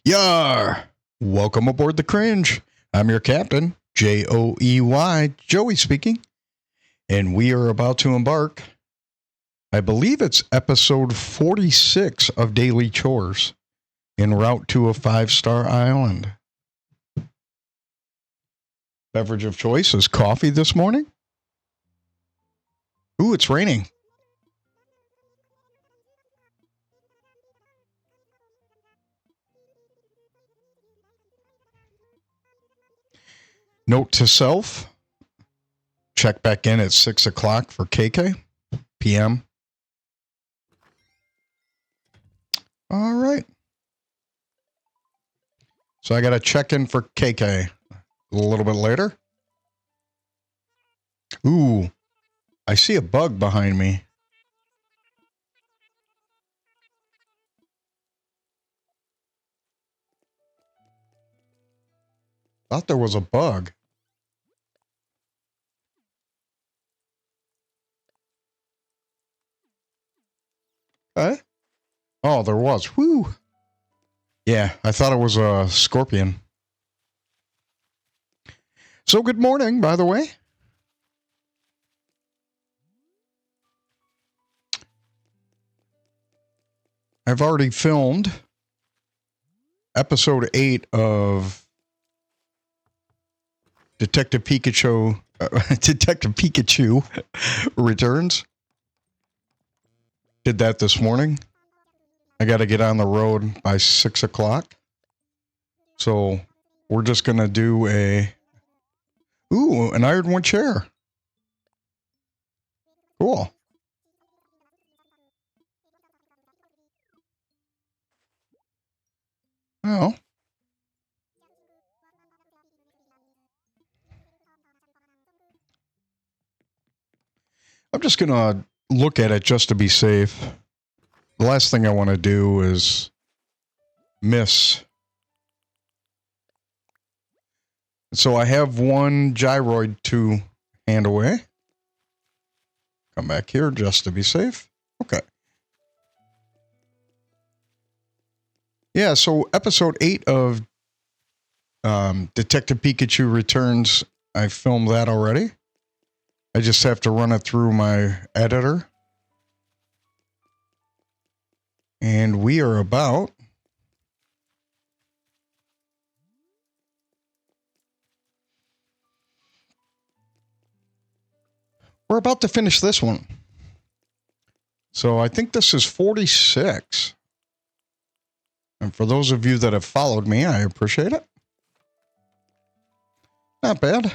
Yar! Welcome aboard the Cringe. I'm your captain, Joey, Joey speaking, and we are about to embark. I believe it's episode 46 of Daily Chores, en route to a 5-star island. Beverage of choice is coffee this morning. Ooh, it's raining. Note to self, check back in at 6 o'clock for KK PM. All right. So I got to check in for KK a little bit later. Ooh, I see a bug behind me. Thought there was a bug. Okay. Oh, there was. Whew. Yeah, I thought it was a scorpion. So good morning, by the way. I've already filmed episode 8 of Detective Pikachu Returns. Did that this morning. I got to get on the road by 6 o'clock. So we're just going to do an ironwood chair. Cool. Well, I'm just going to look at it just to be safe. The last thing I want to do is miss. So I have one gyroid to hand away. Come back here just to be safe. Okay. Yeah, so episode 8 of Detective Pikachu Returns, I filmed that already. I just have to run it through my editor. And we are about to finish this one. So I think this is 46. And for those of you that have followed me, I appreciate it. Not bad.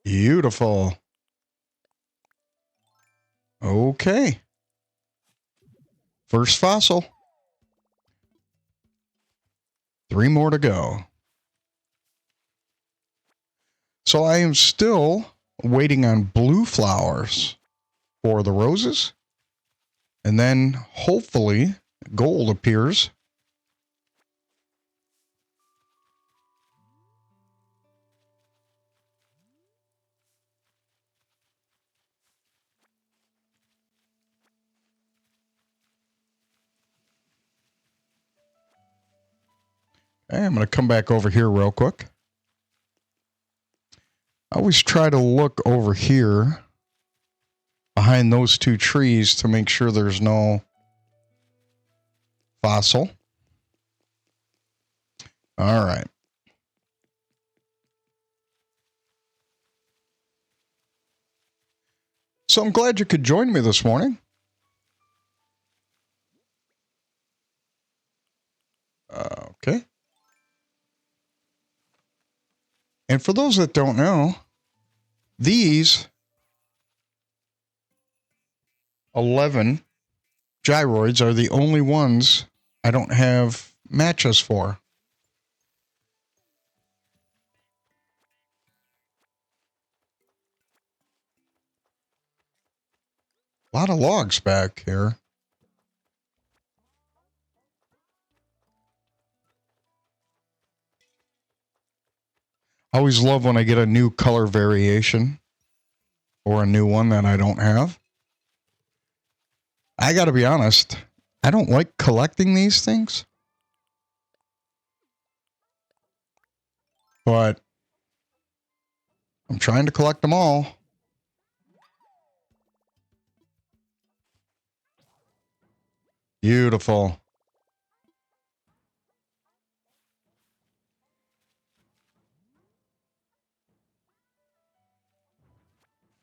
Beautiful. Okay. First fossil. 3 more to go. So I am still waiting on blue flowers for the roses. And then hopefully gold appears. Okay, I'm going to come back over here real quick. I always try to look over here behind those 2 trees to make sure there's no fossil. All right. So I'm glad you could join me this morning. Okay. And for those that don't know, these 11 gyroids are the only ones I don't have matches for. A lot of logs back here. I always love when I get a new color variation or a new one that I don't have. I got to be honest. I don't like collecting these things. But I'm trying to collect them all. Beautiful.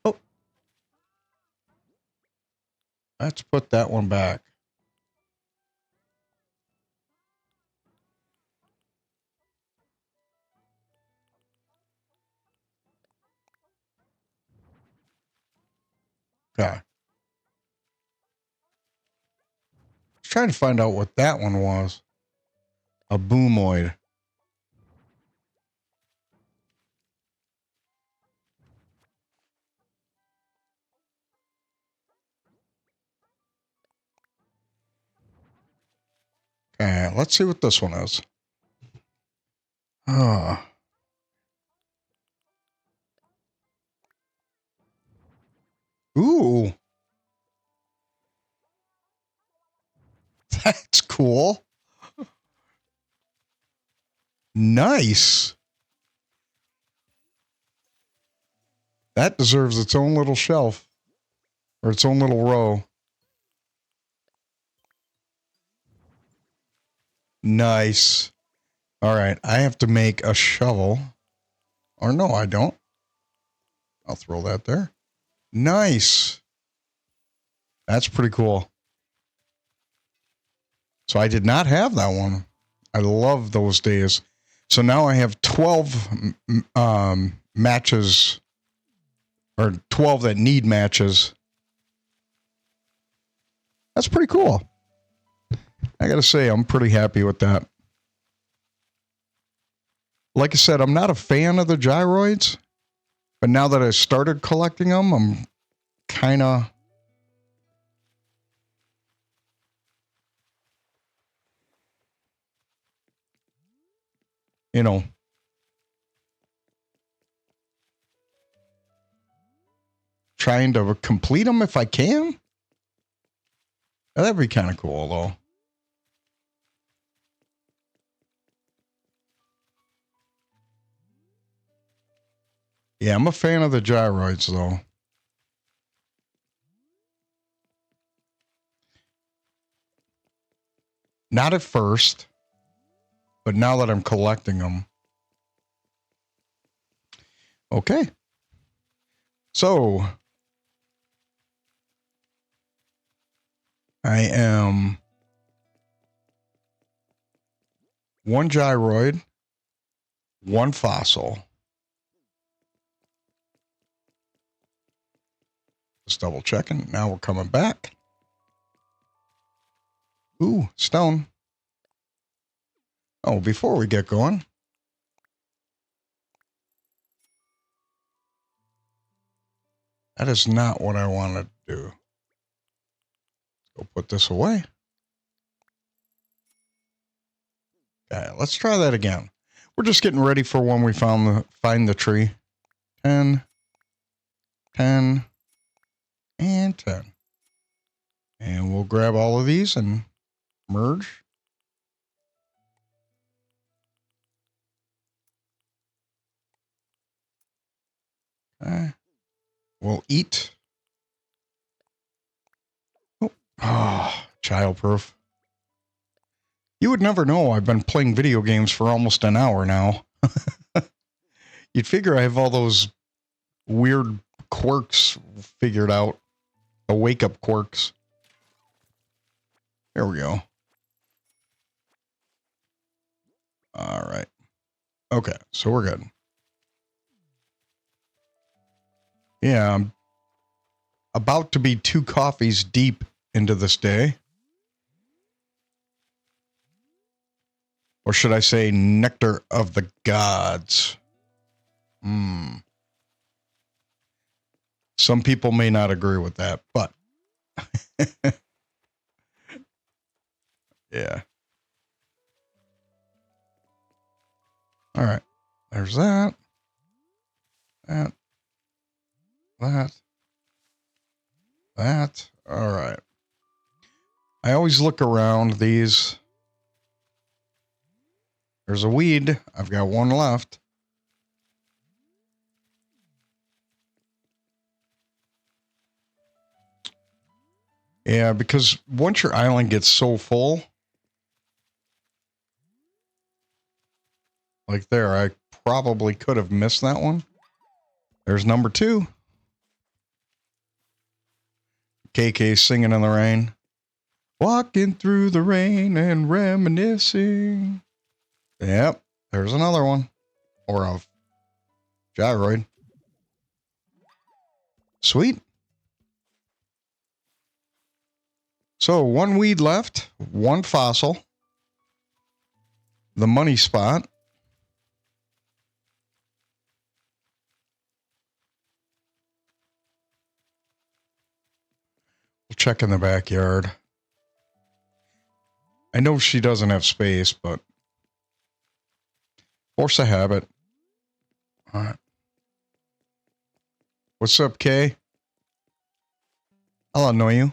Oh. Let's put that one back. Okay. Trying to find out what that one was. A boomoid. Okay, let's see what this one is. Oh. Ooh. That's cool. Nice. That deserves its own little shelf. Or its own little row. Nice. All right, I have to make a shovel. Or no, I don't. I'll throw that there. Nice. That's pretty cool. So I did not have that one. I love those days. So now I have 12 matches, or 12 that need matches. That's pretty cool. I got to say, I'm pretty happy with that. Like I said, I'm not a fan of the gyroids, but now that I started collecting them, I'm kind of... you know, trying to complete them if I can. That'd be kind of cool, though. Yeah, I'm a fan of the gyroids, though. Not at first, but now that I'm collecting them. Okay. So, I am one gyroid, one fossil. Just double checking. Now we're coming back. Ooh, stone. Oh, before we get going. That is not what I wanted to do. Go put this away. Okay, let's try that again. We're just getting ready for when we find the tree. 10, 10, and 10. And we'll grab all of these and merge. Okay. We'll eat. Oh, childproof. You would never know I've been playing video games for almost an hour now. You'd figure I have all those weird quirks figured out. The wake-up quirks. There we go. All right. Okay, so we're good. Yeah, I'm about to be 2 coffees deep into this day. Or should I say nectar of the gods? Some people may not agree with that, but yeah. All right. There's that. That. All right. I always look around these. There's a weed. I've got one left. Yeah, because once your island gets so full, like there, I probably could have missed that one. There's number 2. KK singing in the rain. Walking through the rain and reminiscing. Yep, there's another one. Or a gyroid. Sweet. So 1 weed left, 1 fossil. The money spot. We'll check in the backyard. I know she doesn't have space, but force a habit. All right. What's up, Kay? I'll annoy you.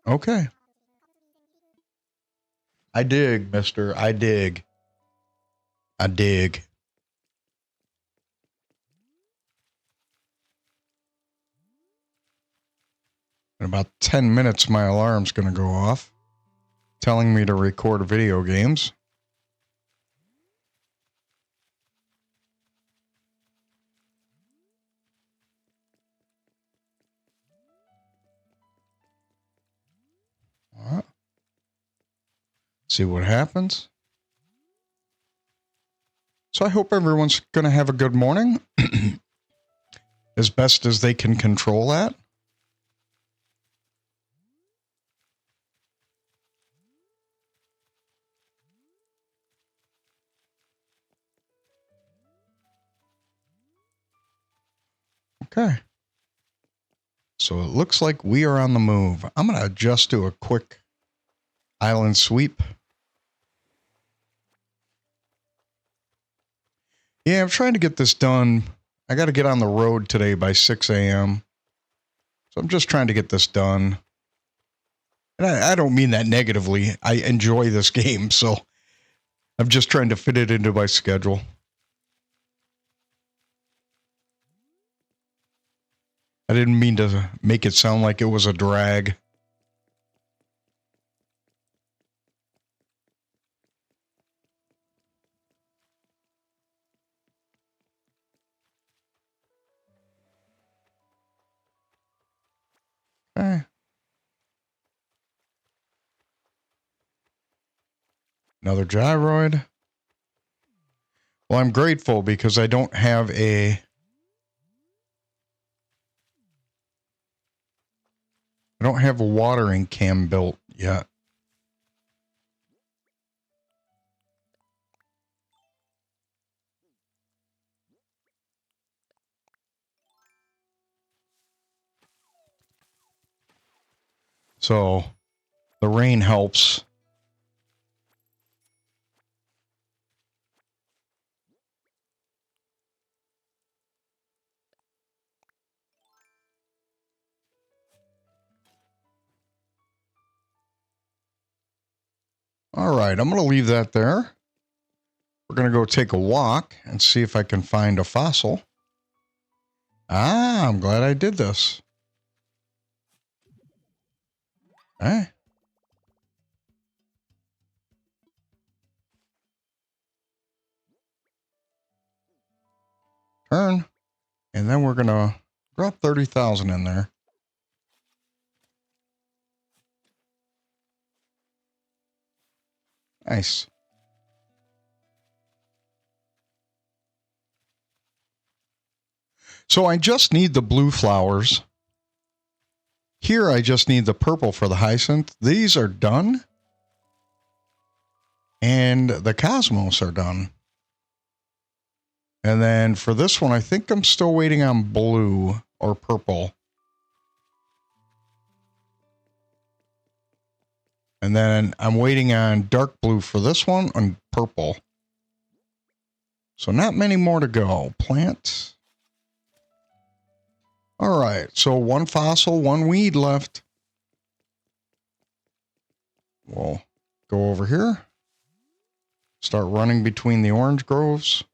Okay. I dig, mister. I dig. I dig. In about 10 minutes, my alarm's going to go off, telling me to record video games. All right. See what happens. So I hope everyone's going to have a good morning, as best as they can control that. Okay. So it looks like we are on the move. I'm going to just do a quick island sweep. Yeah, I'm trying to get this done. I got to get on the road today by 6 a.m. So I'm just trying to get this done. And I don't mean that negatively. I enjoy this game, so I'm just trying to fit it into my schedule. I didn't mean to make it sound like it was a drag. Okay. Another gyroid. Well, I'm grateful because I don't have a... I don't have a watering can built yet. So the rain helps. All right, I'm going to leave that there. We're going to go take a walk and see if I can find a fossil. Ah, I'm glad I did this. Hey. Turn. And then we're going to drop 30,000 in there. Nice. So I just need the blue flowers. Here I just need the purple for the hyacinth. These are done. And the cosmos are done. And then for this one, I think I'm still waiting on blue or purple. And then I'm waiting on dark blue for this one and purple. So not many more to go. Plant. All right, so one fossil, one weed left. We'll go over here. Start running between the orange groves.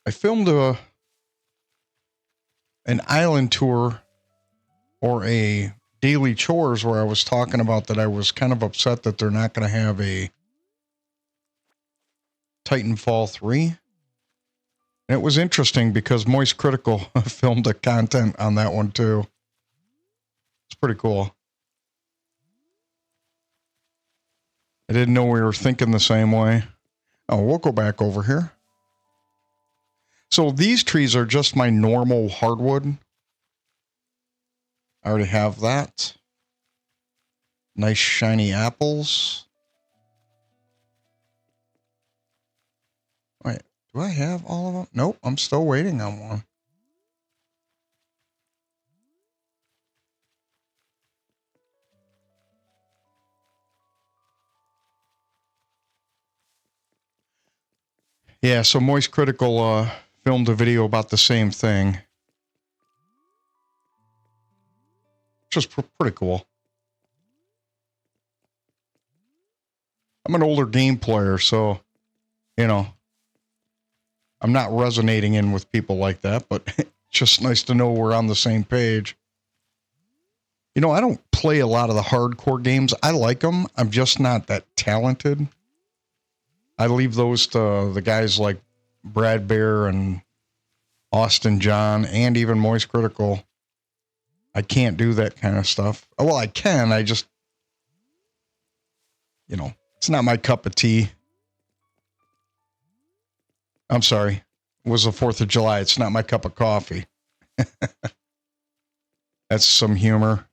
I filmed an island tour or a daily chores where I was talking about that I was kind of upset that they're not going to have a Titanfall 3. And it was interesting because Moist Critical filmed the content on that one too. It's pretty cool. I didn't know we were thinking the same way. Oh, we'll go back over here. So these trees are just my normal hardwood. I already have that. Nice shiny apples. Wait, do I have all of them? Nope, I'm still waiting on one. Yeah, so Moist Critical filmed a video about the same thing. Which is pretty cool. I'm an older game player, so, you know, I'm not resonating in with people like that, but it's just nice to know we're on the same page. You know, I don't play a lot of the hardcore games. I like them. I'm just not that talented. I leave those to the guys like Brad Bear and Austin John and even Moist Critical. I can't do that kind of stuff. Well, I can. I just, you know, it's not my cup of tea. I'm sorry. It was the 4th of July. It's not my cup of coffee. That's some humor.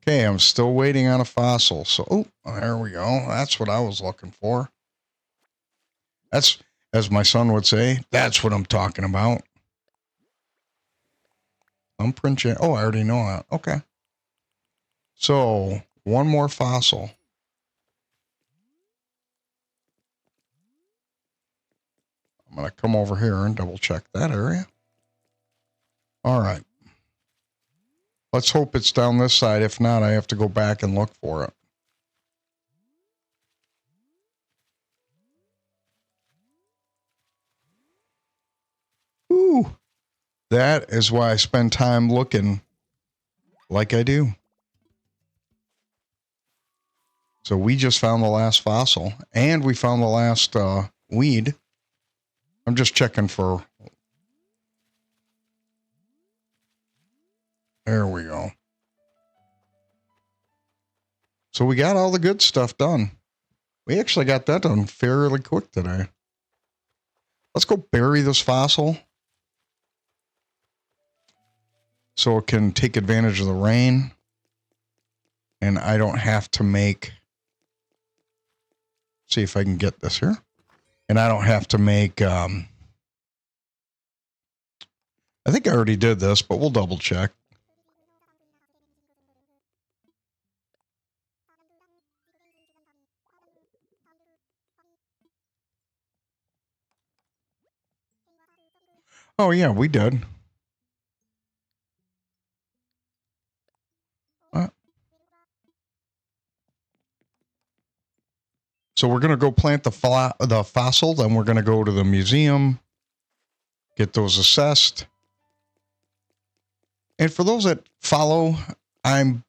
Okay, I'm still waiting on a fossil. So, oh, there we go. That's what I was looking for. That's, as my son would say, that's what I'm talking about. Thumbprint. Oh, I already know that. Okay. So, one more fossil. I'm going to come over here and double check that area. All right. Let's hope it's down this side. If not, I have to go back and look for it. Ooh. That is why I spend time looking like I do. So we just found the last fossil, and we found the last weed. I'm just checking for... There we go. So we got all the good stuff done. We actually got that done fairly quick today. Let's go bury this fossil so it can take advantage of the rain. And I don't have to make... See if I can get this here. And I don't have to make... I think I already did this, but we'll double check. Oh, yeah, we did. So we're going to go plant the fossil, then we're going to go to the museum, get those assessed. And for those that follow, I'm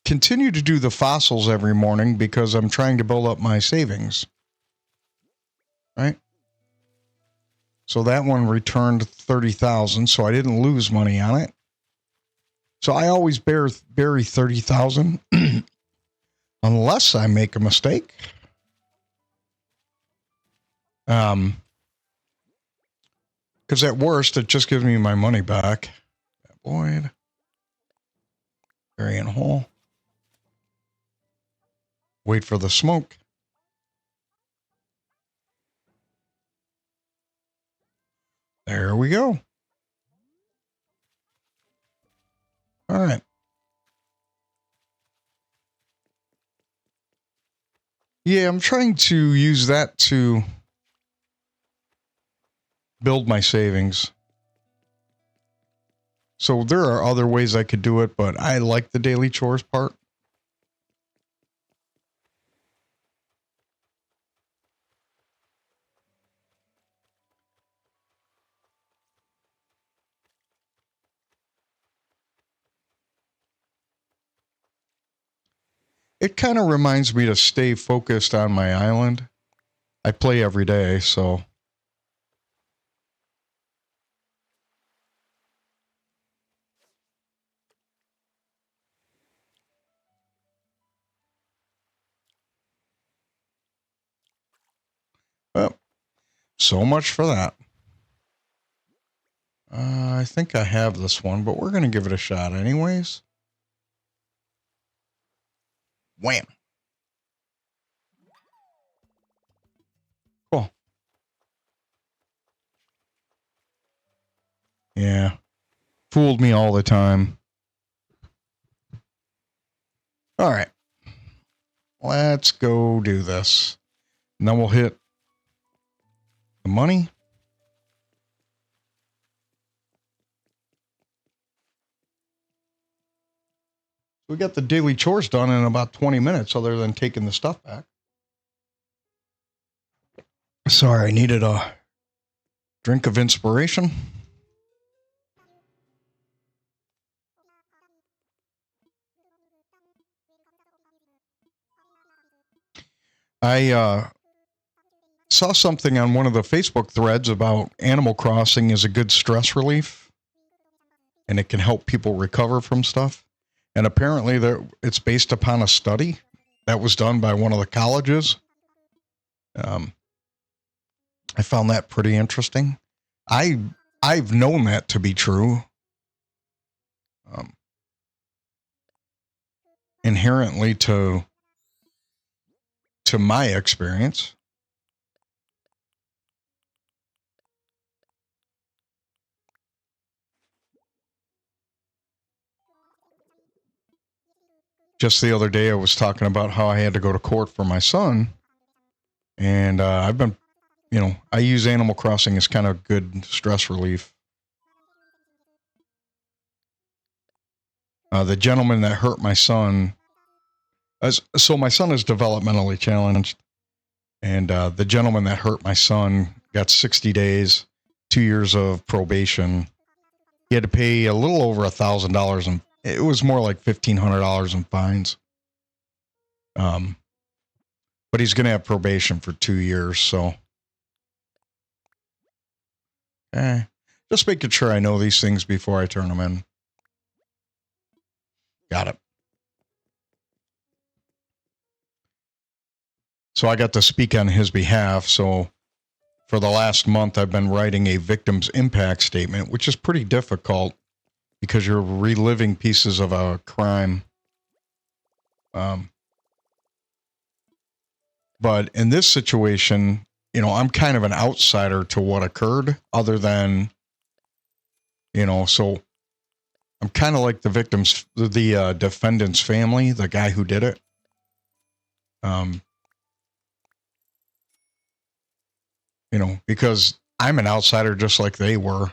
continue to do the fossils every morning because I'm trying to build up my savings. Right? So that one returned 30,000, so I didn't lose money on it. So I always bury 30,000 unless I make a mistake. Because at worst, it just gives me my money back. Boyd. Bury in hole. Wait for the smoke. There we go. All right. Yeah, I'm trying to use that to build my savings. So there are other ways I could do it, but I like the daily chores part. It kind of reminds me to stay focused on my island. I play every day, so. Well, so much for that. I think I have this one, but we're going to give it a shot anyways. Wham. Cool. Yeah. Fooled me all the time. All right. Let's go do this. And then we'll hit the money. We got the daily chores done in about 20 minutes, other than taking the stuff back. Sorry, I needed a drink of inspiration. I saw something on one of the Facebook threads about Animal Crossing is a good stress relief, and it can help people recover from stuff. And apparently it's based upon a study that was done by one of the colleges. I found that pretty interesting. I've known that to be true. Inherently to my experience. Just the other day, I was talking about how I had to go to court for my son. And I've been, I use Animal Crossing as kind of good stress relief. The gentleman that hurt my son, so my son is developmentally challenged. And the gentleman that hurt my son got 60 days, 2 years of probation. He had to pay a little over $1,000, and it was more like $1,500 in fines. But he's going to have probation for 2 years, so. Just making sure I know these things before I turn them in. Got it. So I got to speak on his behalf. So for the last month, I've been writing a victim's impact statement, which is pretty difficult because you're reliving pieces of a crime. But in this situation, I'm kind of an outsider to what occurred other than, so I'm kind of like the defendant's family, the guy who did it. Because I'm an outsider just like they were.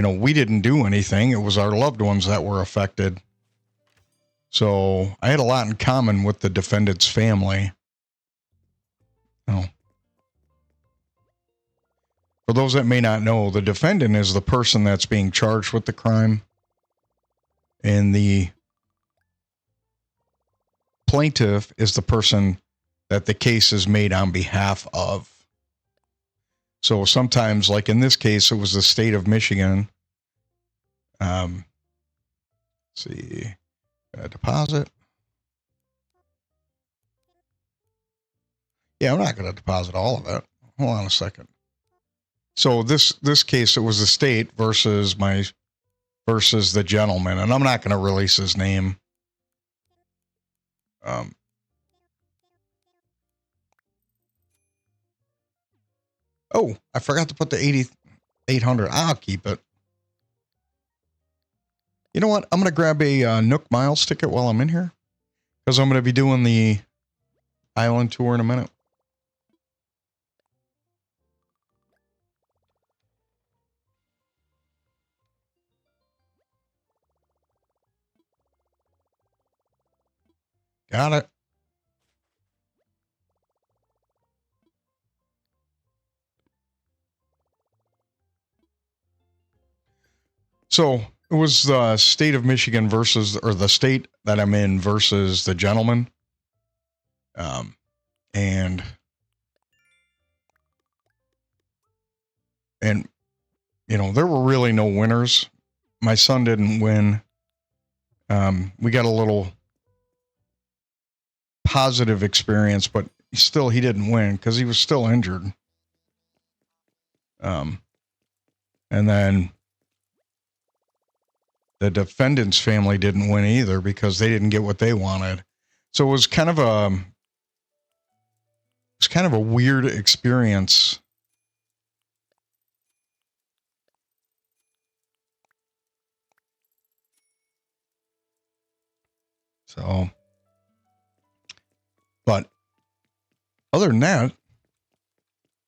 We didn't do anything. It was our loved ones that were affected. So I had a lot in common with the defendant's family. For those that may not know, the defendant is the person that's being charged with the crime. And the plaintiff is the person that the case is made on behalf of. So sometimes, like in this case, it was the state of Michigan. Let's see, deposit. Yeah, I'm not going to deposit all of it. Hold on a second. So this case, it was the state versus the gentleman, and I'm not going to release his name. Oh, I forgot to put the 8,800. I'll keep it. You know what? I'm going to grab a Nook Miles ticket while I'm in here, because I'm going to be doing the island tour in a minute. Got it. So it was the state of Michigan versus, or the state that I'm in versus the gentleman. And you know, there were really no winners. My son didn't win. We got a little positive experience, but still he didn't win because he was still injured. And then the defendant's family didn't win either because they didn't get what they wanted. So it was kind of a weird experience. So, but other than that,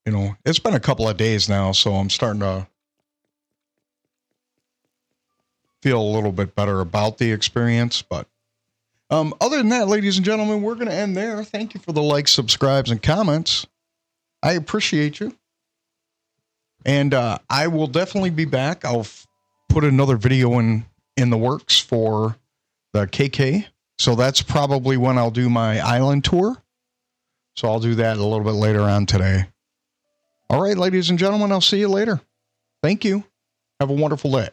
you know, it's been a couple of days now, so I'm starting to feel a little bit better about the experience. But other than that, ladies and gentlemen, we're going to end there. Thank you for the likes, subscribes, and comments. I appreciate you. And I will definitely be back. I'll put another video in the works for the KK. So that's probably when I'll do my island tour. So I'll do that a little bit later on today. All right, ladies and gentlemen, I'll see you later. Thank you. Have a wonderful day.